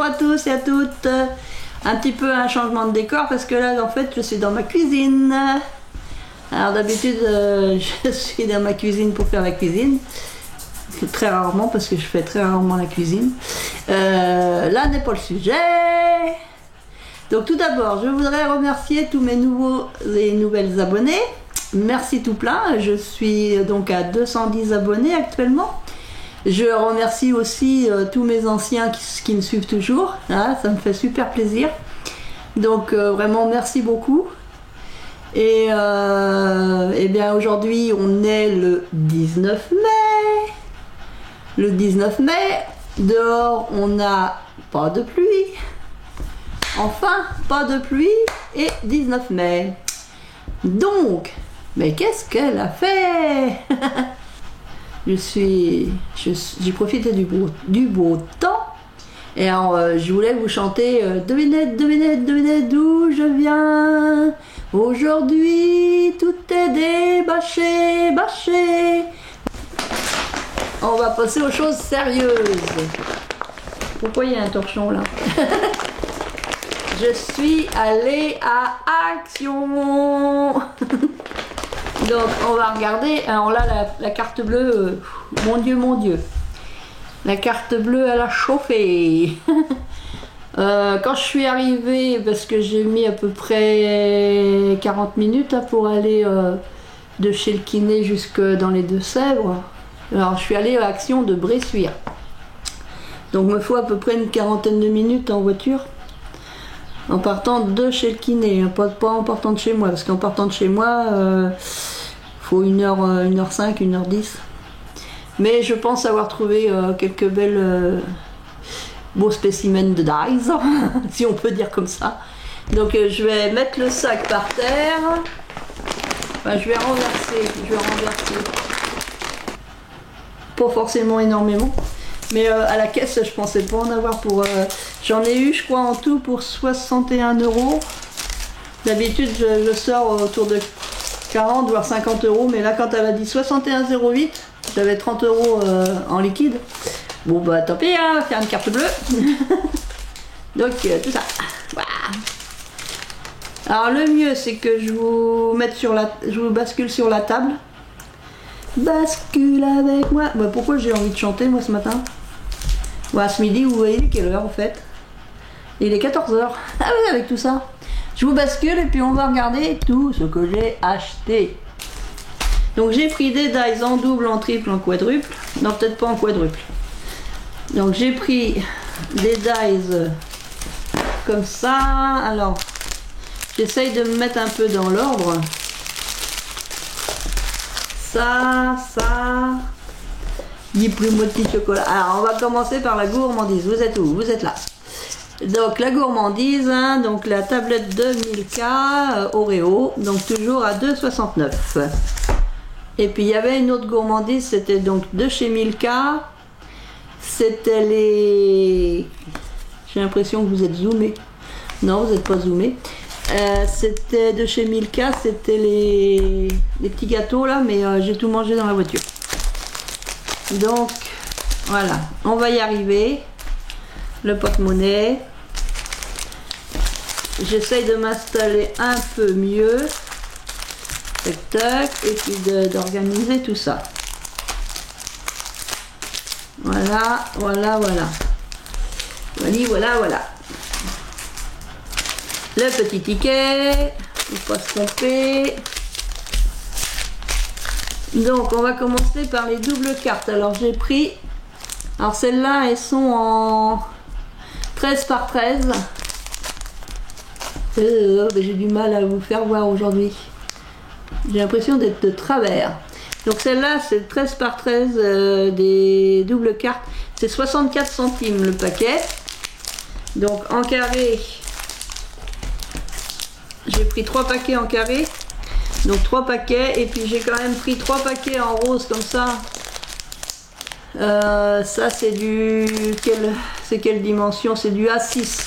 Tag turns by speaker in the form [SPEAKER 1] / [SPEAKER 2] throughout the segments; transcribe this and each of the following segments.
[SPEAKER 1] Bonjour à tous et à toutes. Un petit peu un changement de décor parce que là en fait je suis dans ma cuisine. Alors d'habitude je suis dans ma cuisine pour faire la cuisine. Très rarement parce que je fais très rarement la cuisine. Là n'est pas le sujet. Donc tout d'abord je voudrais remercier tous mes nouveaux et nouvelles abonnés. Merci tout plein. Je suis donc à 210 abonnés actuellement. Je remercie aussi tous mes anciens qui me suivent toujours, hein, ça me fait super plaisir. Donc vraiment merci beaucoup. Et bien aujourd'hui on est le 19 mai. Le 19 mai, dehors on n'a pas de pluie. Enfin, pas de pluie et 19 mai. Donc, mais qu'est-ce qu'elle a fait? J'ai profité du beau temps et alors je voulais vous chanter devinez, devinez, devinez d'où je viens. Aujourd'hui tout est débâché, bâché. On va passer aux choses sérieuses. Pourquoi il y a un torchon là? Je suis allée à Action. Donc on va regarder, alors là la carte bleue, mon Dieu, la carte bleue elle a chauffé. Quand je suis arrivée, parce que j'ai mis à peu près 40 minutes pour aller de chez le kiné jusque dans les Deux-Sèvres, alors je suis allée à Action de Bressuire. Donc il me faut à peu près une quarantaine de minutes en voiture. En partant de chez le kiné, hein, pas en partant de chez moi, parce qu'en partant de chez moi, faut 1h05, 1h10. Mais je pense avoir trouvé quelques belles beaux spécimens de dies, si on peut dire comme ça. Donc je vais mettre le sac par terre. Enfin, je vais renverser. Pas forcément énormément. Mais à la caisse, je pensais pas en avoir pour... J'en ai eu, je crois, en tout pour 61 €. D'habitude, je sors autour de 40 voire 50 €. Mais là, quand elle a dit 61,08 €, j'avais 30 € en liquide. Bon, bah tant pis, hein, faire une carte bleue. Donc, tout ça. Voilà. Alors, le mieux, c'est que je vous bascule sur la table. Bascule avec moi. Bah, pourquoi j'ai envie de chanter, moi, ce matin? Voilà, ce midi, vous voyez quelle heure en fait? Il est 14 h. Ah oui, avec tout ça. Je vous bascule et puis on va regarder tout ce que j'ai acheté. Donc j'ai pris des dies en double, en triple, en quadruple. Non, peut-être pas en quadruple. Donc j'ai pris des dies comme ça. Alors, j'essaye de me mettre un peu dans l'ordre. Ça. Dis plus moi de petit chocolat. Alors on va commencer par la gourmandise. Vous êtes où? Vous êtes là. Donc la gourmandise, hein, donc la tablette de Milka Oreo, donc toujours à 2,69 €. Et puis il y avait une autre gourmandise, c'était donc de chez Milka. C'était les... J'ai l'impression que vous êtes zoomé. Non, vous n'êtes pas zoomé. C'était de chez Milka, c'était les petits gâteaux là, mais j'ai tout mangé dans la voiture. Donc voilà, on va y arriver. Le porte-monnaie. J'essaye de m'installer un peu mieux. Tac tac, et puis d'organiser tout ça. Voilà. Voilà. Le petit ticket, il faut pas se tromper. Donc on va commencer par les doubles cartes. Alors j'ai pris, alors celles-là elles sont en 13 par 13. J'ai du mal à vous faire voir aujourd'hui. J'ai l'impression d'être de travers. Donc celle-là c'est 13 par 13 des doubles cartes. C'est 64 centimes le paquet. Donc en carré, j'ai pris 3 paquets en carré. Donc 3 paquets, et puis j'ai quand même pris 3 paquets en rose comme ça. Ça c'est du... C'est quelle dimension? C'est du A6.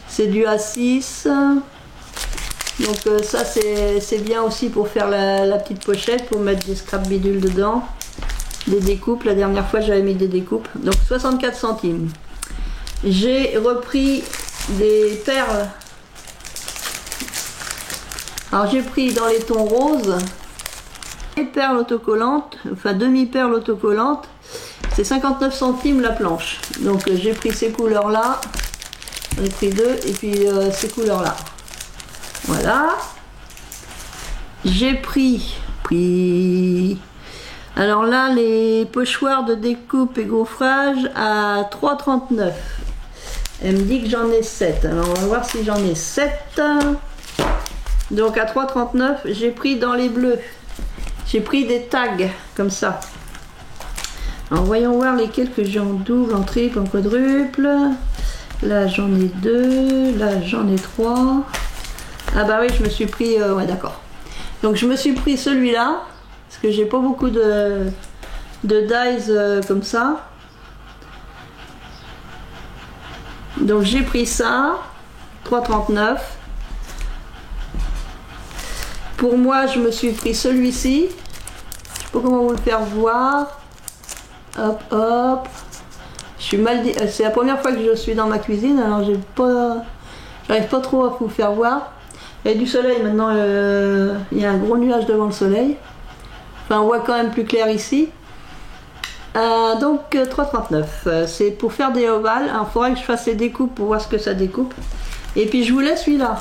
[SPEAKER 1] C'est du A6. Donc ça c'est bien aussi pour faire la petite pochette, pour mettre des scrap bidules dedans. Des découpes, la dernière fois j'avais mis des découpes. Donc 64 centimes. j'ai repris des perles. Alors j'ai pris dans les tons roses des perles autocollantes, enfin demi-perles autocollantes. C'est 59 centimes la planche. Donc j'ai pris ces couleurs là. J'en ai pris deux et puis ces couleurs là. Voilà. J'ai pris. Alors là, les pochoirs de découpe et gaufrage à 3,39. Elle me dit que j'en ai 7. Alors on va voir si j'en ai 7. Donc à 3,39, j'ai pris dans les bleus. J'ai pris des tags comme ça. Alors voyons voir lesquels que j'ai en double, en triple, en quadruple. Là j'en ai 2, là j'en ai 3. Ah bah oui, je me suis pris... ouais d'accord. Donc je me suis pris celui-là. Parce que j'ai pas beaucoup de dies comme ça. Donc j'ai pris ça. 3,39. Pour moi, je me suis pris celui-ci. Je sais pas comment vous le faire voir. Hop, hop. Je suis mal dit. C'est la première fois que je suis dans ma cuisine, alors j'arrive pas trop à vous faire voir. Il y a du soleil maintenant. Il y a un gros nuage devant le soleil. Enfin, on voit quand même plus clair ici. Donc 3,39. C'est pour faire des ovales. Alors, il faudrait que je fasse les découpes pour voir ce que ça découpe. Et puis je vous laisse celui-là.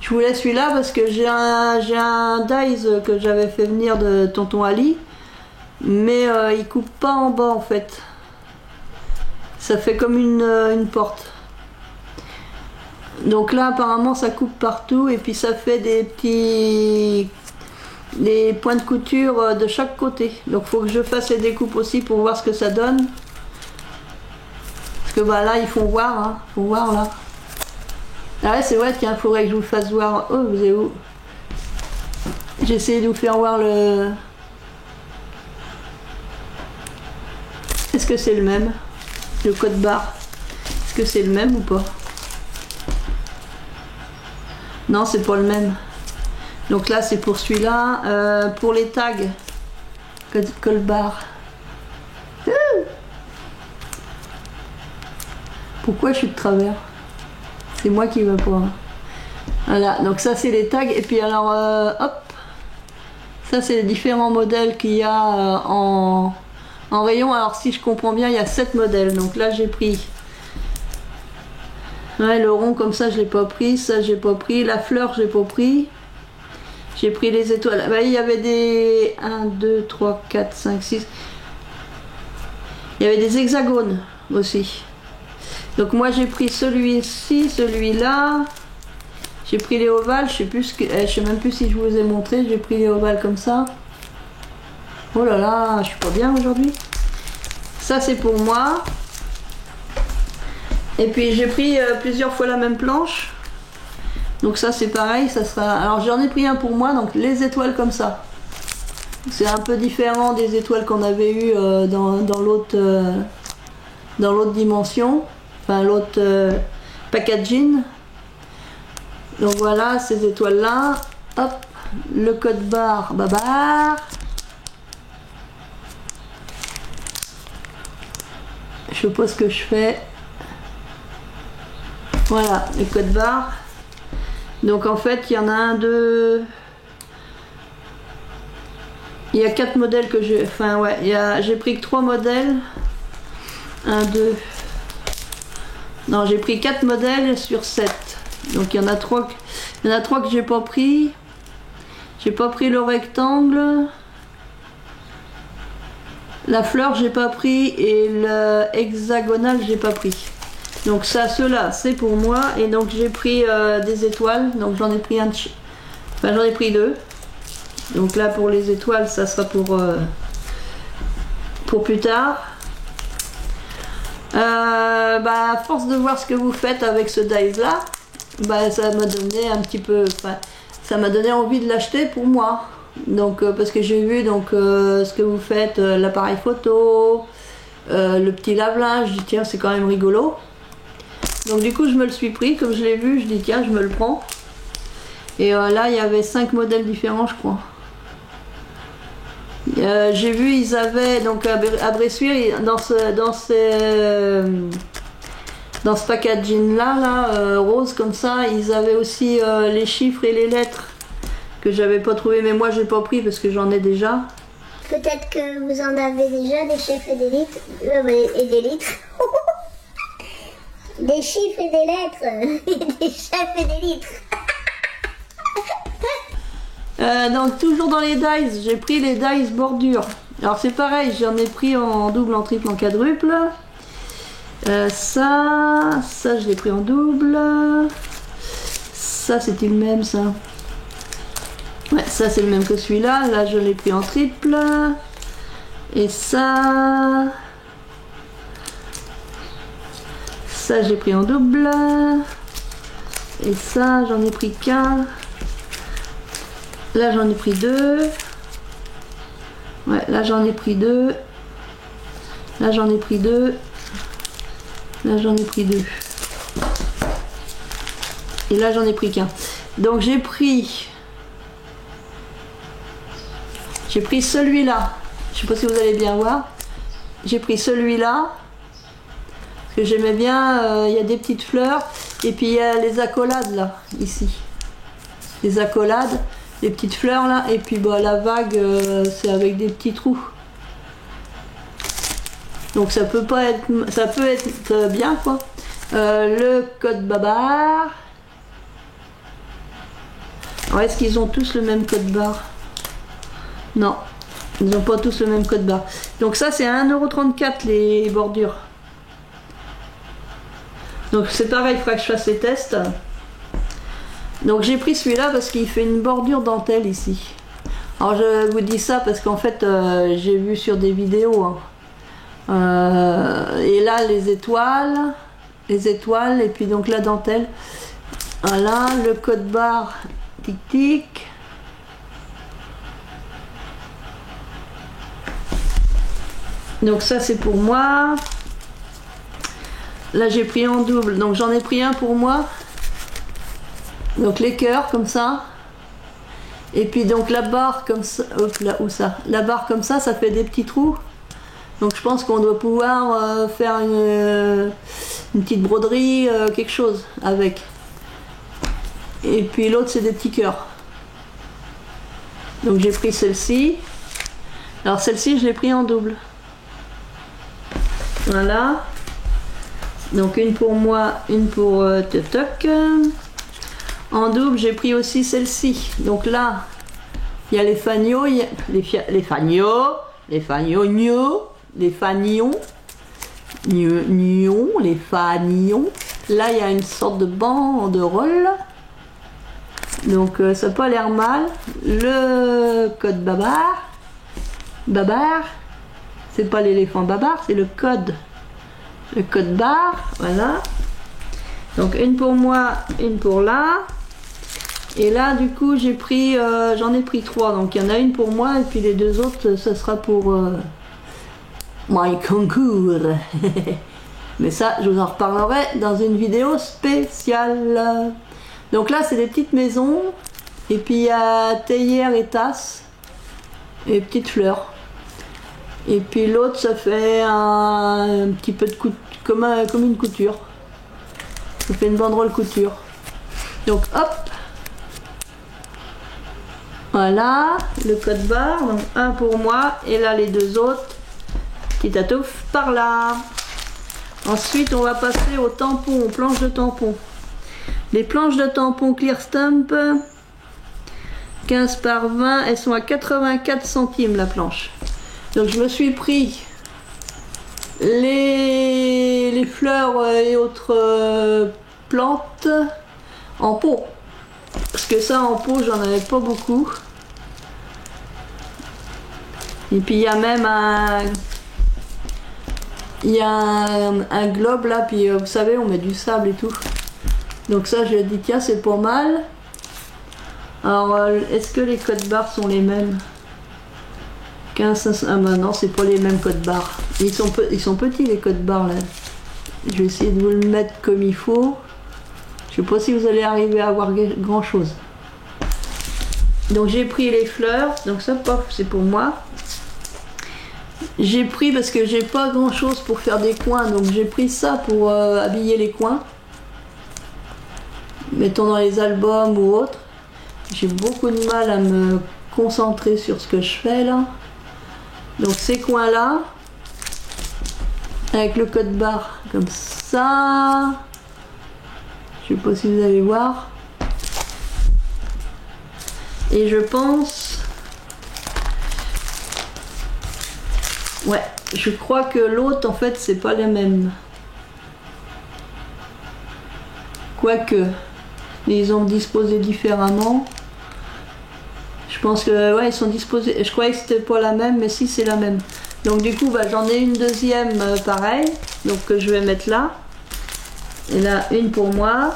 [SPEAKER 1] Je vous laisse celui-là parce que j'ai un dies que j'avais fait venir de Tonton Ali. Mais il coupe pas en bas en fait. Ça fait comme une porte. Donc là apparemment ça coupe partout et puis ça fait des points de couture de chaque côté. Donc il faut que je fasse les découpes aussi pour voir ce que ça donne. Parce que bah là ils font voir, hein. Faut voir là. Ah ouais c'est vrai qu'il faudrait que je vous fasse voir. Oh vous êtes où? J'ai essayé de vous faire voir le... Est-ce que c'est le même? Le code barre. Est-ce que c'est le même ou pas? Non, c'est pas le même. Donc là, c'est pour celui-là. Pour les tags, code barre. Pourquoi je suis de travers? C'est moi qui veux pas. Voilà, donc ça, c'est les tags. Et puis alors, hop. Ça, c'est les différents modèles qu'il y a en rayon. Alors, si je comprends bien, il y a 7 modèles. Donc là, j'ai pris... Ouais, le rond comme ça je l'ai pas pris, ça j'ai pas pris, la fleur j'ai pas pris. J'ai pris les étoiles. Bah, il y avait des 1, 2, 3, 4, 5, 6. Il y avait des hexagones aussi. Donc moi j'ai pris celui-ci, celui-là. J'ai pris les ovales, je sais plus je sais même plus si je vous ai montré, j'ai pris les ovales comme ça. Oh là là, je suis pas bien aujourd'hui. Ça c'est pour moi. Et puis j'ai pris plusieurs fois la même planche. Donc ça c'est pareil, ça sera... Alors j'en ai pris un pour moi, donc les étoiles comme ça. C'est un peu différent des étoiles qu'on avait eues dans l'autre dimension. Enfin l'autre packaging. Donc voilà, ces étoiles là. Hop, le code barre, babar. Je sais pas ce que je fais. Voilà, le code barre. Donc en fait, il y en a un, deux... Il y a 4 modèles que j'ai... Enfin ouais, j'ai pris que 3 modèles. 1, 2... Non, j'ai pris 4 modèles sur 7. Donc il y en a 3 que j'ai pas pris. J'ai pas pris le rectangle. La fleur, j'ai pas pris. Et le hexagonal, j'ai pas pris. Donc ça, ceux-là, c'est pour moi. Et donc j'ai pris des étoiles. Donc j'en ai pris j'en ai pris 2. Donc là pour les étoiles, ça sera pour plus tard. À force de voir ce que vous faites avec ce dies là, ça m'a donné un petit peu. Ça m'a donné envie de l'acheter pour moi. Donc parce que j'ai vu ce que vous faites, l'appareil photo, le petit lave-linge. Je dis tiens, c'est quand même rigolo. Donc du coup je me le suis pris, comme je l'ai vu, je dis tiens je me le prends. Et là il y avait 5 modèles différents je crois. J'ai vu ils avaient donc à Bressuire dans dans ce packaging là, rose comme ça, ils avaient aussi les chiffres et les lettres que j'avais pas trouvé, mais moi j'ai pas pris parce que j'en ai déjà.
[SPEAKER 2] Peut-être que vous en avez déjà des chiffres et des litres. Et des litres. Des chiffres et des lettres. Des chiffres et des litres.
[SPEAKER 1] Donc toujours dans les dies, j'ai pris les dies bordure. Alors c'est pareil, j'en ai pris en double, en triple, en quadruple. Ça je l'ai pris en double. Ça c'était le même ça. Ouais, ça c'est le même que celui-là. Là je l'ai pris en triple. Et ça j'ai pris en double. Et ça j'en ai pris qu'un. Là j'en ai pris deux. Ouais, là j'en ai pris deux. Là j'en ai pris deux. Là j'en ai pris deux. Et là j'en ai pris qu'un. Donc j'ai pris celui-là. Je sais pas si vous allez bien voir. J'ai pris celui-là. Parce que j'aimais bien. Il y a des petites fleurs. Et puis il y a les accolades là, ici. Les accolades. Les petites fleurs là. Et puis bah, la vague, c'est avec des petits trous. Donc ça peut pas être. Ça peut être bien quoi. Le code babar. Alors est-ce qu'ils ont tous le même code barre? Non, ils n'ont pas tous le même code barre. Donc ça c'est à 1,34 € les bordures. Donc c'est pareil, il faudra que je fasse les tests. Donc j'ai pris celui-là parce qu'il fait une bordure dentelle ici. Alors je vous dis ça parce qu'en fait j'ai vu sur des vidéos. Hein. Et là les étoiles et puis donc la dentelle. Voilà, le code barre tic tic. Donc ça c'est pour moi. Là j'ai pris en double, donc j'en ai pris un pour moi. Donc les cœurs comme ça. Et puis donc la barre comme ça. Hop là, où ça? La barre comme ça fait des petits trous. Donc je pense qu'on doit pouvoir faire une petite broderie, quelque chose avec. Et puis l'autre c'est des petits cœurs. Donc j'ai pris celle-ci. Alors celle-ci je l'ai pris en double. Voilà. Donc une pour moi, une pour Toc. En double j'ai pris aussi celle-ci. Donc là il y a les fanions, les fanions, les fanions, les fanions, les fanions. Là il y a une sorte de banderole. Donc ça n'a pas l'air mal. Le code babar. Babar. C'est pas l'éléphant babar, c'est le code. Le code barre. Voilà. Donc une pour moi, une pour là. Et là du coup j'ai pris, j'en ai pris 3. Donc il y en a une pour moi et puis les deux autres ça sera pour my concours. Mais ça je vous en reparlerai dans une vidéo spéciale. Donc là c'est des petites maisons. Et puis il y a théière et tasse. Et petites fleurs. Et puis l'autre ça fait un petit peu de comme une couture. Ça fait une banderole couture. Donc hop. Voilà le code barre. Donc un pour moi. Et là les deux autres. Petit atouf par là. Ensuite on va passer aux tampons, aux planches de tampons. Les planches de tampons Clear Stamp 15 par 20, elles sont à 84 centimes la planche. Donc je me suis pris les fleurs et autres plantes en pot. Parce que ça en pot j'en avais pas beaucoup. Et puis il y a même un globe là, puis vous savez on met du sable et tout. Donc ça j'ai dit tiens c'est pas mal. Alors est-ce que les codes barres sont les mêmes? 15, ah bah non c'est pas les mêmes codes barres. Ils sont petits les codes barres là. Je vais essayer de vous le mettre comme il faut. Je sais pas si vous allez arriver à voir grand chose. Donc j'ai pris les fleurs. Donc ça c'est pour moi. j'ai pris, parce que j'ai pas grand chose pour faire des coins, donc j'ai pris ça pour habiller les coins. Mettons dans les albums ou autres. J'ai beaucoup de mal à me concentrer sur ce que je fais là. Donc ces coins là, avec le code barre comme ça. Je sais pas si vous allez voir. Et je pense... Ouais, je crois que l'autre en fait c'est pas les mêmes. Quoique, ils ont disposé différemment. Je pense que ouais, ils sont disposés. Je croyais que c'était pas la même, mais si c'est la même. Donc du coup, bah, j'en ai une deuxième pareil, donc que je vais mettre là. Et là, une pour moi.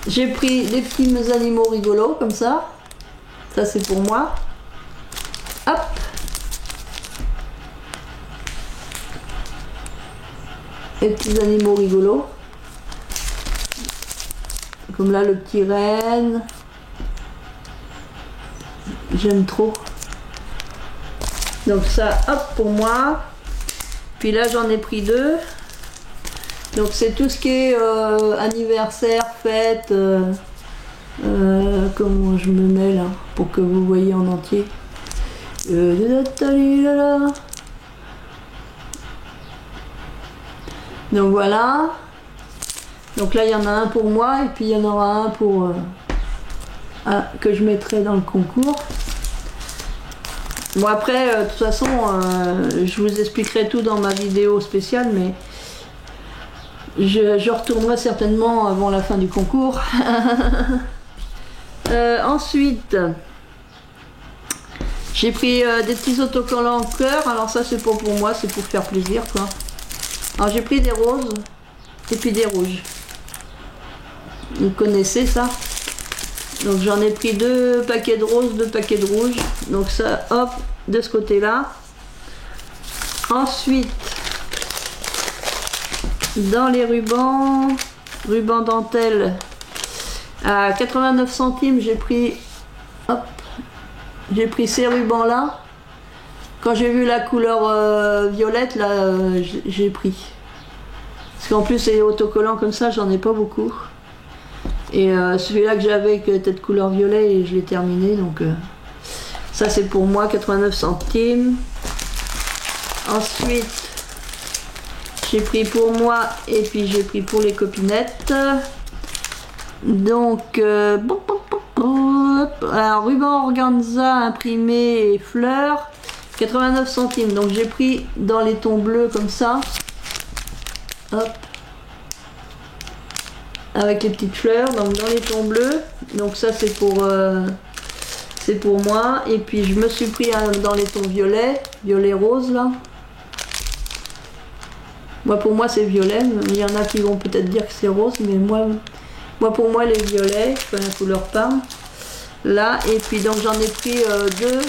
[SPEAKER 1] J'ai pris des petits animaux rigolos comme ça. Ça c'est pour moi. Hop. Les petits animaux rigolos. Comme là le petit renne. J'aime trop. Donc ça, hop, pour moi. Puis là, j'en ai pris deux. Donc c'est tout ce qui est anniversaire, fête. Comment je me mets là, pour que vous voyez en entier. Donc voilà. Donc là, il y en a un pour moi et puis il y en aura un pour que je mettrai dans le concours. Bon après, de toute façon, je vous expliquerai tout dans ma vidéo spéciale, mais je retournerai certainement avant la fin du concours. Ensuite, j'ai pris des petits autocollants en cœur. Alors ça, c'est pas pour moi, c'est pour faire plaisir, quoi. Alors j'ai pris des roses et puis des rouges. Vous connaissez ça? Donc j'en ai pris 2 paquets de roses, 2 paquets de rouges. Donc ça, hop, de ce côté-là. Ensuite, dans les rubans dentelle, à 89 centimes, j'ai pris, hop, j'ai pris ces rubans-là. Quand j'ai vu la couleur violette, là, j'ai pris. Parce qu'en plus, les autocollants comme ça, j'en ai pas beaucoup. Et celui-là que j'avais qui était de couleur violet, et je l'ai terminé. Donc ça, c'est pour moi, 89 centimes. Ensuite, j'ai pris pour moi et puis j'ai pris pour les copinettes. Donc, alors, ruban organza imprimé et fleurs, 89 centimes. Donc j'ai pris dans les tons bleus comme ça. Hop. Avec les petites fleurs, donc dans les tons bleus. Donc ça c'est pour moi. Et puis je me suis pris dans les tons violets, violet rose là. Moi pour moi c'est violet, il y en a qui vont peut-être dire que c'est rose, mais moi pour moi les violets, je fais la couleur parme. Là, et puis donc j'en ai pris 2.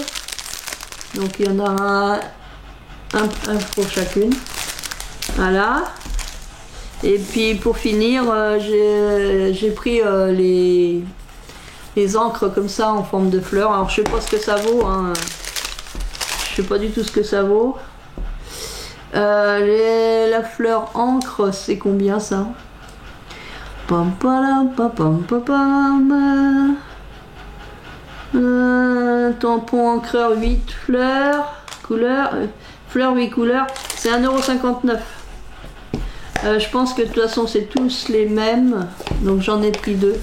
[SPEAKER 1] Donc il y en a un pour chacune. Voilà. Et puis pour finir, j'ai pris les encres comme ça en forme de fleurs. Alors je sais pas ce que ça vaut, hein. Je sais pas du tout ce que ça vaut. La fleur encre, c'est combien ça? Pam pam pam pam pam pam. Tampon encreur 8 fleurs, couleurs, fleurs 8 couleurs, c'est 1,59 €. Je pense que de toute façon c'est tous les mêmes, donc j'en ai pris 2.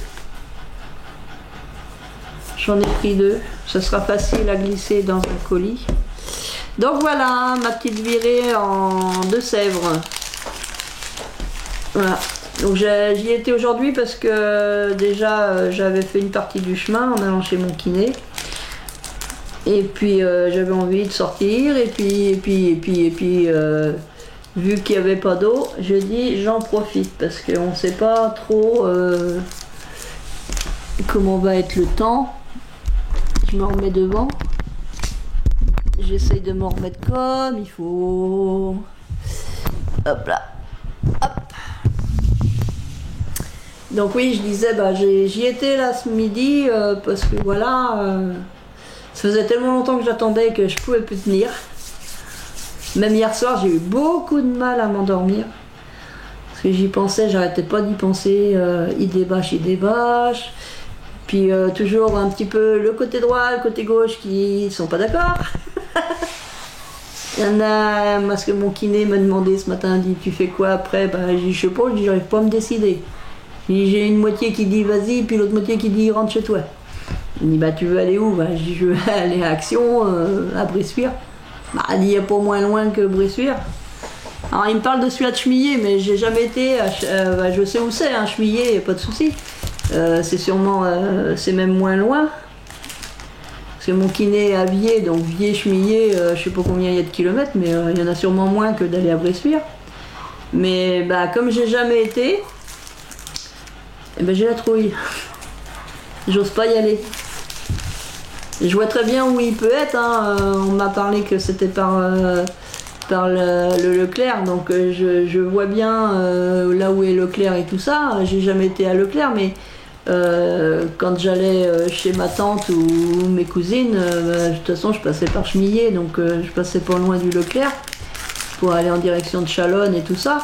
[SPEAKER 1] J'en ai pris 2, ça sera facile à glisser dans un colis. Donc voilà ma petite virée en Deux-Sèvres. Voilà. Donc j'y étais aujourd'hui parce que déjà j'avais fait une partie du chemin en allant chez mon kiné. Et puis j'avais envie de sortir et puis vu qu'il n'y avait pas d'eau, je dis j'en profite parce qu'on ne sait pas trop comment va être le temps. Je me remets devant. J'essaye de m'en remettre comme il faut. Hop là. Hop. Donc oui, je disais, bah, j'y étais là ce midi parce que voilà, Ça faisait tellement longtemps que j'attendais que je pouvais plus tenir. Même hier soir, j'ai eu beaucoup de mal à m'endormir. Parce que j'y pensais, j'arrêtais pas d'y penser. Il débâche. Puis toujours un petit peu le côté droit, le côté gauche qui sont pas d'accord. Il y en a, parce que mon kiné m'a demandé ce matin, il dit tu fais quoi après? Bah, je dis je sais pas, j'arrive pas à me décider. J'ai une moitié qui dit vas-y, puis l'autre moitié qui dit rentre chez toi. Il dit bah tu veux aller où? Bah, je dis je veux aller à Action, à Bressuire. Bah, il dit il n'y a pas moins loin que Bressuire. Alors il me parle de celui à Chemillé, mais j'ai jamais été, bah, je sais où c'est, hein, Chemillé, il n'y a pas de souci. C'est sûrement, c'est même moins loin. Parce que mon kiné est à Vier, donc Vier-Chemillé, je sais pas combien il y a de kilomètres, mais il y en a sûrement moins que d'aller à Bressuire. Mais bah, comme j'ai jamais été, eh ben, j'ai la trouille. J'ose pas y aller. Je vois très bien où il peut être, hein. On m'a parlé que c'était par le Leclerc, donc je vois bien là où est Leclerc et tout ça. J'ai jamais été à Leclerc, mais quand j'allais chez ma tante ou mes cousines, de toute façon je passais par Chemillé, donc je passais pas loin du Leclerc pour aller en direction de Chalonne et tout ça.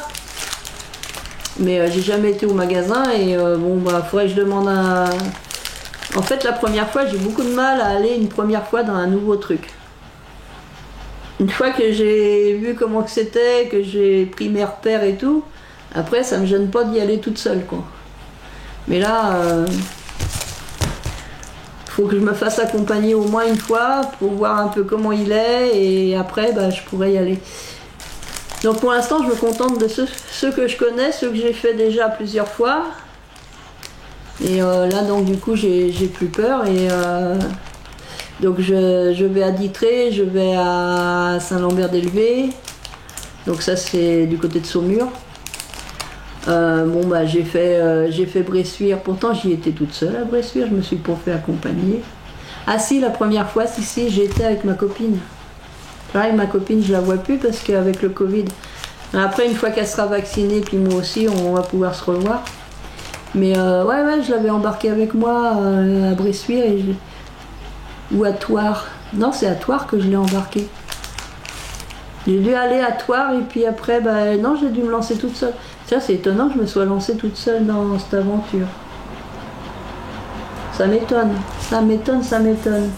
[SPEAKER 1] Mais j'ai jamais été au magasin et bon bah faudrait que je demande un... En fait la première fois j'ai beaucoup de mal à aller une première fois dans un nouveau truc. Une fois que j'ai vu comment que c'était, que j'ai pris mes repères et tout, après ça me gêne pas d'y aller toute seule quoi. Mais là, faut que je me fasse accompagner au moins une fois pour voir un peu comment il est et après bah, je pourrais y aller. Donc pour l'instant je me contente de ceux que je connais, ceux que j'ai fait déjà plusieurs fois. Et là donc du coup j'ai plus peur et donc je vais à Dittré, je vais à Saint-Lambert-d'Elvé. Donc ça c'est du côté de Saumur. Bon bah j'ai fait Bressuire, pourtant j'y étais toute seule à Bressuire, je me suis pas fait accompagner. Ah si, la première fois, si j'ai été avec ma copine. Pareil, ma copine je la vois plus parce qu'avec le Covid. Après une fois qu'elle sera vaccinée, puis moi aussi on va pouvoir se revoir. Mais ouais je l'avais embarquée avec moi à Bressuire ou à Thouars. Non c'est à Thouars que je l'ai embarquée. J'ai dû aller à Thouars et puis après bah non j'ai dû me lancer toute seule. Tiens, c'est étonnant que je me sois lancée toute seule dans cette aventure. Ça m'étonne, ça m'étonne, ça m'étonne.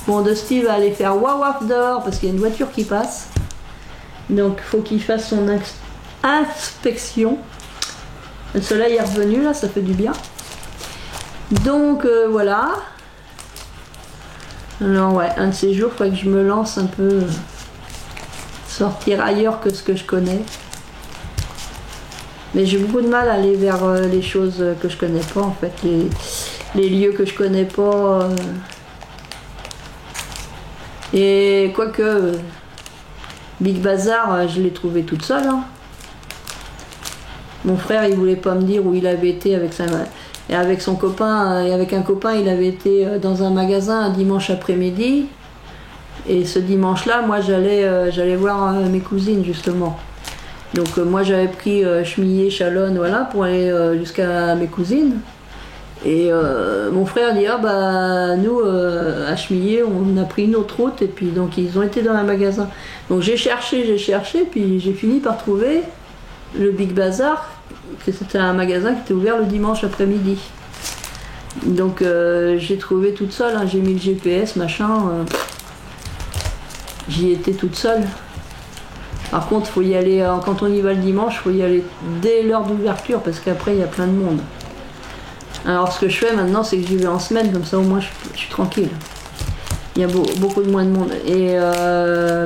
[SPEAKER 1] Bon, Dusty va aller faire wawaf dehors parce qu'il y a une voiture qui passe. Donc, il faut qu'il fasse son inspection. Le soleil est revenu, là, ça fait du bien. Donc, voilà. Alors, ouais, un de ces jours, il faudrait que je me lance un peu. Sortir ailleurs que ce que je connais. Mais j'ai beaucoup de mal à aller vers les choses que je connais pas en fait, les lieux que je connais pas. Et quoique Big Bazar, je l'ai trouvé toute seule. Hein. Mon frère, il voulait pas me dire où il avait été avec son copain et avec un copain, il avait été dans un magasin un dimanche après-midi. Et ce dimanche-là, moi, j'allais voir mes cousines justement. Donc moi j'avais pris Chemillé, Chalonne, voilà, pour aller jusqu'à mes cousines. Et mon frère dit ah bah nous à Chemillé on a pris une autre route et puis donc ils ont été dans un magasin. Donc j'ai cherché, puis j'ai fini par trouver le Big Bazar, que c'était un magasin qui était ouvert le dimanche après-midi. Donc j'ai trouvé toute seule, hein, j'ai mis le GPS, machin. J'y étais toute seule. Par contre, faut y aller, quand on y va le dimanche, il faut y aller dès l'heure d'ouverture parce qu'après il y a plein de monde. Alors ce que je fais maintenant, c'est que j'y vais en semaine, comme ça au moins je suis tranquille. Il y a beaucoup de moins de monde. Et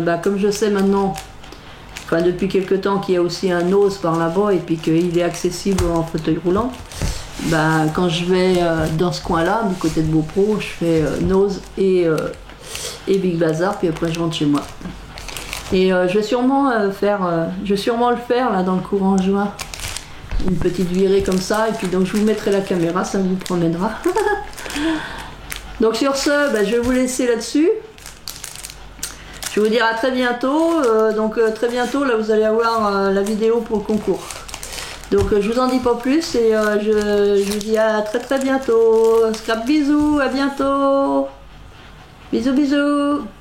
[SPEAKER 1] bah, comme je sais maintenant, enfin depuis quelques temps qu'il y a aussi un Nose par là-bas et puis qu'il est accessible en fauteuil roulant, bah, quand je vais dans ce coin-là, du côté de Beaupro, je fais Nose et Big Bazar, puis après je rentre chez moi. Et je vais sûrement le faire là dans le courant juin. Une petite virée comme ça, et puis donc je vous mettrai la caméra, ça vous promènera. Donc sur ce, bah, je vais vous laisser là-dessus. Je vais vous dire à très bientôt. Très bientôt, là vous allez avoir la vidéo pour le concours. Donc je vous en dis pas plus et je vous dis à très bientôt. Scrap bisous, à bientôt. Bisous, bisous.